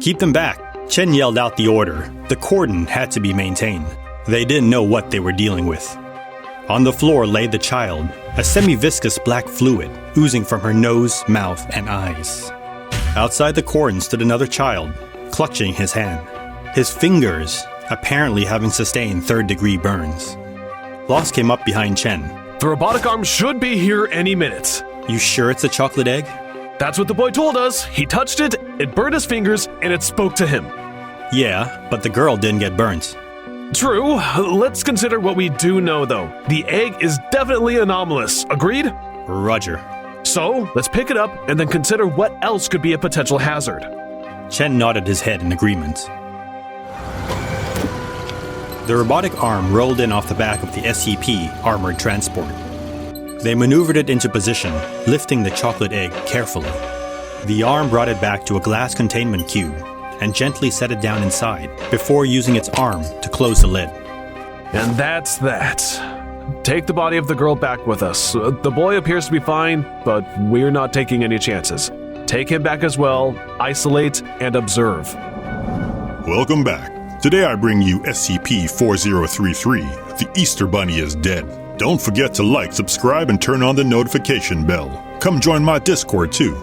Keep them back. Chen yelled out the order. The cordon had to be maintained. They didn't know what they were dealing with. On the floor lay the child, a semi-viscous black fluid oozing from her nose, mouth, and eyes. Outside the cordon stood another child, clutching his hand. His fingers apparently having sustained third-degree burns. Loss came up behind Chen. The robotic arm should be here any minute. You sure it's a chocolate egg? That's what the boy told us. He touched it, it burned his fingers, and it spoke to him. Yeah, but the girl didn't get burnt. True. Let's consider what we do know, though. The egg is definitely anomalous. Agreed? Roger. So, let's pick it up and then consider what else could be a potential hazard. Chen nodded his head in agreement. The robotic arm rolled in off the back of the SCP armored transport. They maneuvered it into position, lifting the chocolate egg carefully. The arm brought it back to a glass containment cube and gently set it down inside before using its arm to close the lid. And that's that. Take the body of the girl back with us. The boy appears to be fine, but we're not taking any chances. Take him back as well, isolate, and observe. Welcome back. Today I bring you SCP-4033, The Easter Bunny is Dead. Don't forget to like, subscribe, and turn on the notification bell. Come join my Discord too.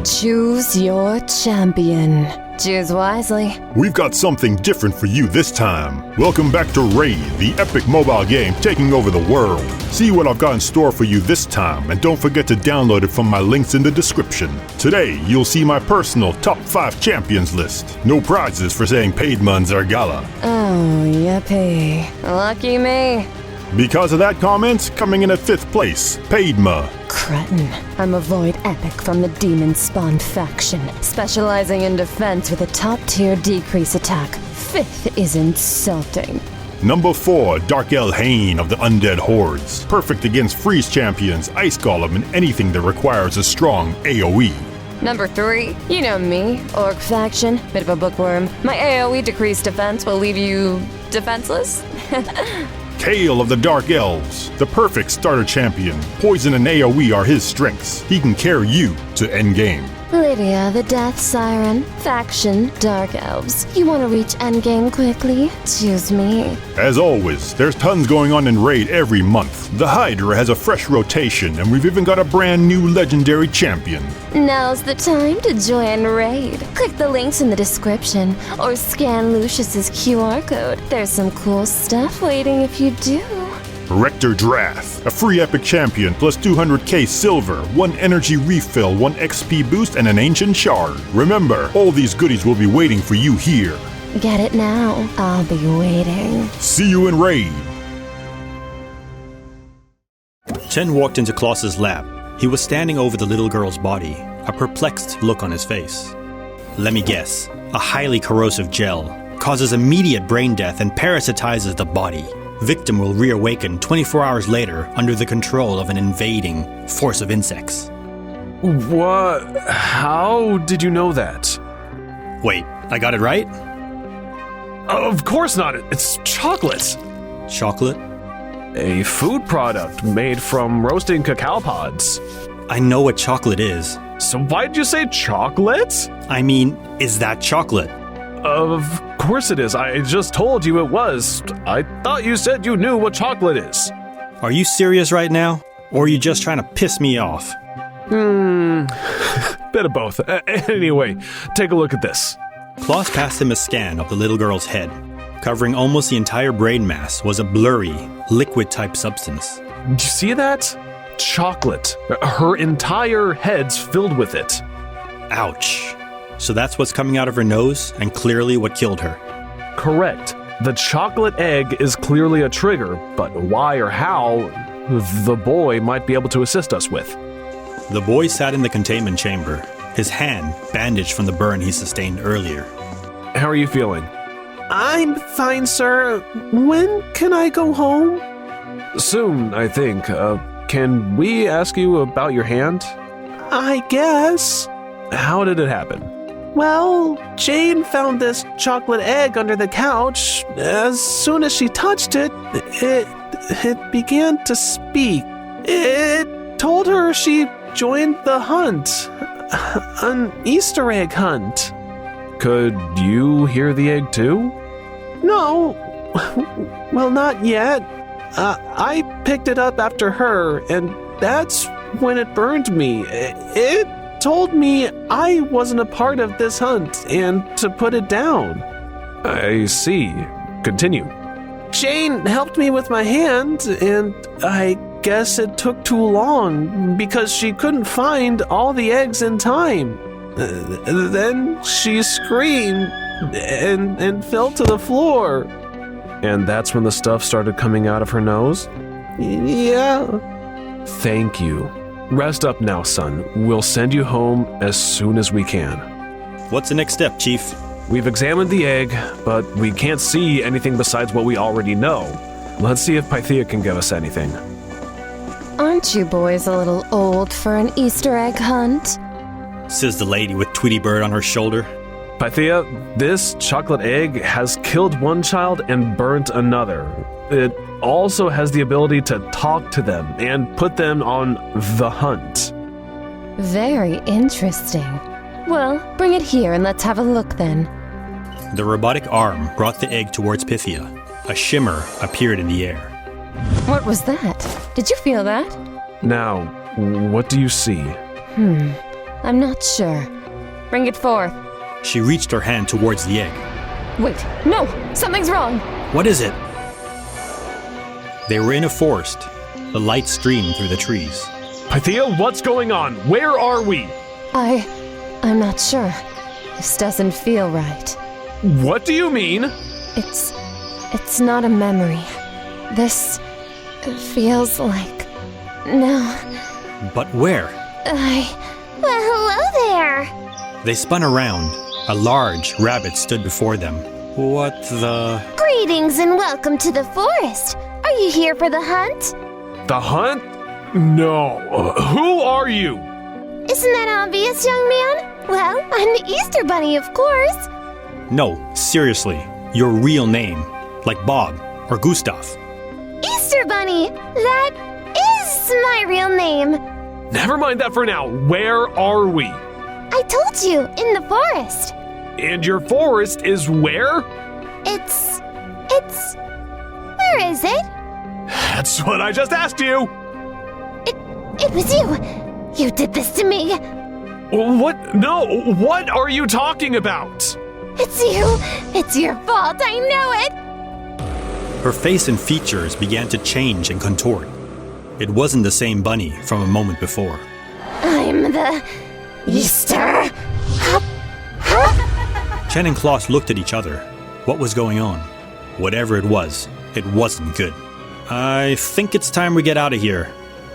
Choose your champion. Choose wisely. We've got something different for you this time. Welcome back to Raid, the epic mobile game taking over the world. See what I've got in store for you this time, and don't forget to download it from my links in the description. Today, you'll see my personal top 5 champions list. No prizes for saying Paidma and Zargala. Oh, yippee. Lucky me. Because of that comment, coming in at 5th place, Paidma. Cretin. I'm a void epic from the Demon Spawn faction, specializing in defense with a top-tier decrease attack. 5th is insulting. Number 4, Dark Elhain of the Undead Hordes. Perfect against freeze champions, ice golem, and anything that requires a strong AoE. Number 3, you know me, Orc faction, bit of a bookworm. My AoE decreased defense will leave you defenseless. Kale of the Dark Elves, the perfect starter champion. Poison and AoE are his strengths. He can carry you to endgame. Lydia, the Death Siren, faction, Dark Elves. You want to reach endgame quickly? Choose me. As always, there's tons going on in Raid every month. The Hydra has a fresh rotation, and we've even got a brand new legendary champion. Now's the time to join Raid. Click the links in the description, or scan Lucius's QR code. There's some cool stuff waiting if you do. Rector Drath, a free epic champion plus 200k silver, 1 energy refill, 1 XP boost, and an ancient shard. Remember, all these goodies will be waiting for you here. Get it now. I'll be waiting. See you in Raid. Chen walked into Klaus's lab. He was standing over the little girl's body, a perplexed look on his face. Let me guess, a highly corrosive gel causes immediate brain death and parasitizes the body. Victim will reawaken 24 hours later under the control of an invading force of insects. What? How did you know that? Wait, I got it right? Of course not. It's chocolate. Chocolate? A food product made from roasting cacao pods. I know what chocolate is. So why'd you say chocolate? I mean, is that chocolate? Of course it is. I just told you it was. I thought you said you knew what chocolate is. Are you serious right now? Or are you just trying to piss me off? Bit of both. Anyway, take a look at this. Klaus passed him a scan of the little girl's head. Covering almost the entire brain mass was a blurry, liquid-type substance. Do you see that? Chocolate. Her entire head's filled with it. Ouch. So that's what's coming out of her nose, and clearly what killed her. Correct. The chocolate egg is clearly a trigger, but why or how, the boy might be able to assist us with. The boy sat in the containment chamber, his hand bandaged from the burn he sustained earlier. How are you feeling? I'm fine, sir. When can I go home? Soon, I think. Can we ask you about your hand? I guess. How did it happen? Well, Jane found this chocolate egg under the couch. As soon as she touched it, it began to speak. It told her she joined the hunt. An Easter egg hunt. Could you hear the egg too? No. Well, not yet. I picked it up after her, and that's when it burned me. It told me I wasn't a part of this hunt and to put it down. I see. Continue. Jane helped me with my hand, and I guess it took too long because she couldn't find all the eggs in time. Then she screamed and fell to the floor. And that's when the stuff started coming out of her nose? Yeah. Thank you. Rest up now, son. We'll send you home as soon as we can. What's the next step, Chief? We've examined the egg, but we can't see anything besides what we already know. Let's see if Pythia can give us anything. Aren't you boys a little old for an Easter egg hunt? Says the lady with Tweety Bird on her shoulder. Pythia, this chocolate egg has killed one child and burnt another. It also has the ability to talk to them and put them on the hunt. Very interesting. Well, bring it here and let's have a look then. The robotic arm brought the egg towards Pythia. A shimmer appeared in the air. What was that? Did you feel that? Now, what do you see? I'm not sure. Bring it forth. She reached her hand towards the egg. Wait, no! Something's wrong! What is it? They were in a forest. The light streamed through the trees. Pythia, what's going on? Where are we? I'm not sure. This doesn't feel right. What do you mean? It's not a memory. This feels like... No. But where? Well, hello there. They spun around. A large rabbit stood before them. What the... Greetings and welcome to the forest. Are you here for the hunt? The hunt? No. Who are you? Isn't that obvious, young man? Well, I'm the Easter Bunny, of course. No, seriously. Your real name. Like Bob or Gustav. Easter Bunny! That is my real name. Never mind that for now. Where are we? I told you, in the forest. And your forest is where? It's... Where is it? That's what I just asked you. It was you. You did this to me. What? No, what are you talking about? It's you. It's your fault. I know it. Her face and features began to change and contort. It wasn't the same bunny from a moment before. I'm the Easter. Chen and Klaus looked at each other. What was going on? Whatever it wasn't good. I think it's time we get out of here.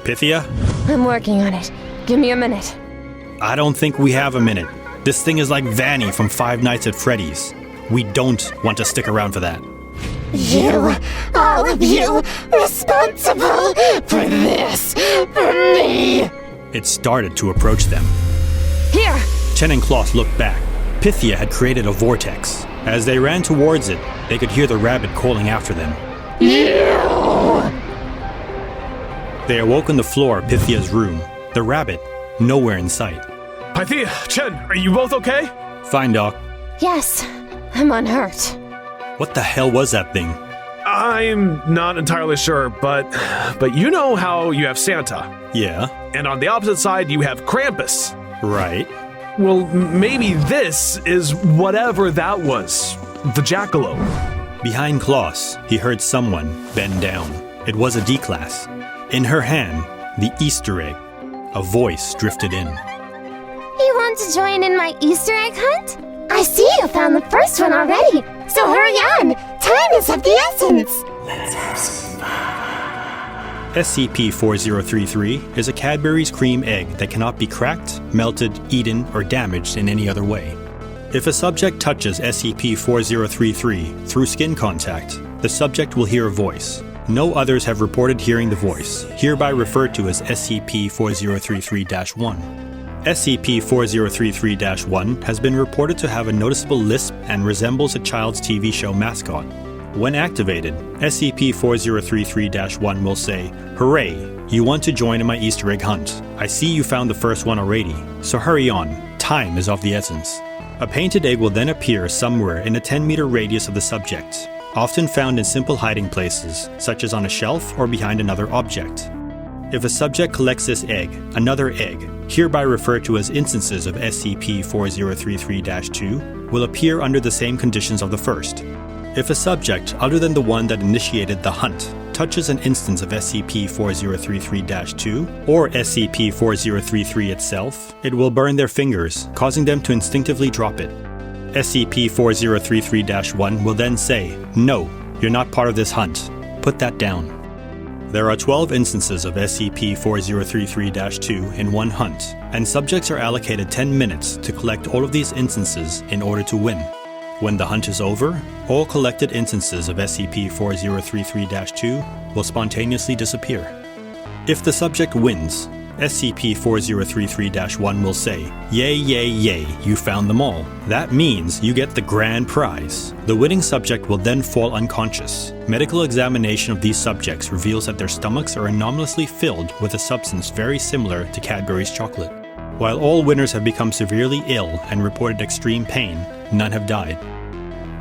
Pythia? I'm working on it. Give me a minute. I don't think we have a minute. This thing is like Vanny from Five Nights at Freddy's. We don't want to stick around for that. You, all of you, responsible for this, for me. It started to approach them. Here! Chen and Klaus looked back. Pythia had created a vortex. As they ran towards it, they could hear the rabbit calling after them. They awoke on the floor of Pythia's room. The rabbit, nowhere in sight. Pythia, Chen, are you both okay? Fine, Doc. Yes, I'm unhurt. What the hell was that thing? I'm not entirely sure, but you know how you have Santa. Yeah. And on the opposite side, you have Krampus. Right. Well, maybe this is whatever that was. The jackalope. Behind Klaus, he heard someone bend down. It was a D-class. In her hand, the Easter egg. A voice drifted in. You want to join in my Easter egg hunt? I see you found the first one already, so hurry on! Time is of the essence! Let's have some fun. SCP-4033 is a Cadbury's cream egg that cannot be cracked, melted, eaten, or damaged in any other way. If a subject touches SCP-4033 through skin contact, the subject will hear a voice. No others have reported hearing the voice, hereby referred to as SCP-4033-1. SCP-4033-1 has been reported to have a noticeable lisp and resembles a child's TV show mascot. When activated, SCP-4033-1 will say, "Hooray! You want to join in my Easter egg hunt. I see you found the first one already, so hurry on. Time is of the essence." A painted egg will then appear somewhere in a 10-meter radius of the subject, often found in simple hiding places, such as on a shelf or behind another object. If a subject collects this egg, another egg, hereby referred to as instances of SCP-4033-2, will appear under the same conditions of the first. If a subject other than the one that initiated the hunt touches an instance of SCP-4033-2 or SCP-4033 itself, it will burn their fingers, causing them to instinctively drop it. SCP-4033-1 will then say, "No, you're not part of this hunt. Put that down." There are 12 instances of SCP-4033-2 in one hunt, and subjects are allocated 10 minutes to collect all of these instances in order to win. When the hunt is over, all collected instances of SCP-4033-2 will spontaneously disappear. If the subject wins, SCP-4033-1 will say, "Yay, yay, yay, you found them all. That means you get the grand prize." The winning subject will then fall unconscious. Medical examination of these subjects reveals that their stomachs are anomalously filled with a substance very similar to Cadbury's chocolate. While all winners have become severely ill and reported extreme pain, none have died.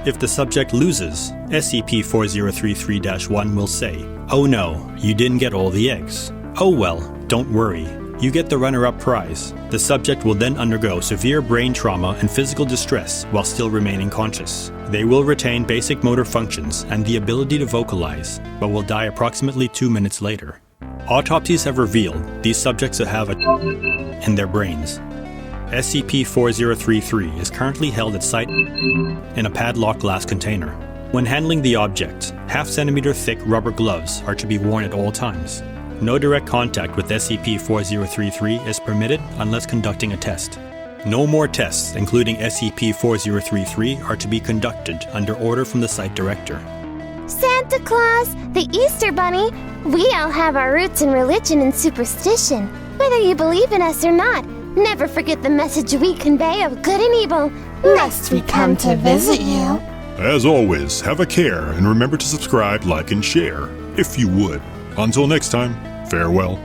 If the subject loses, SCP-4033-1 will say, "Oh no, you didn't get all the eggs. Oh well, don't worry, you get the runner-up prize." The subject will then undergo severe brain trauma and physical distress while still remaining conscious. They will retain basic motor functions and the ability to vocalize, but will die approximately 2 minutes later. Autopsies have revealed these subjects have a in their brains. SCP-4033 is currently held at site in a padlocked glass container. When handling the object, half-centimeter thick rubber gloves are to be worn at all times. No direct contact with SCP-4033 is permitted unless conducting a test. No more tests, including SCP-4033, are to be conducted under order from the site director. Santa Claus, the Easter Bunny, we all have our roots in religion and superstition. Whether you believe in us or not, never forget the message we convey of good and evil, lest we come to visit you. As always, have a care and remember to subscribe, like, and share, if you would. Until next time, farewell.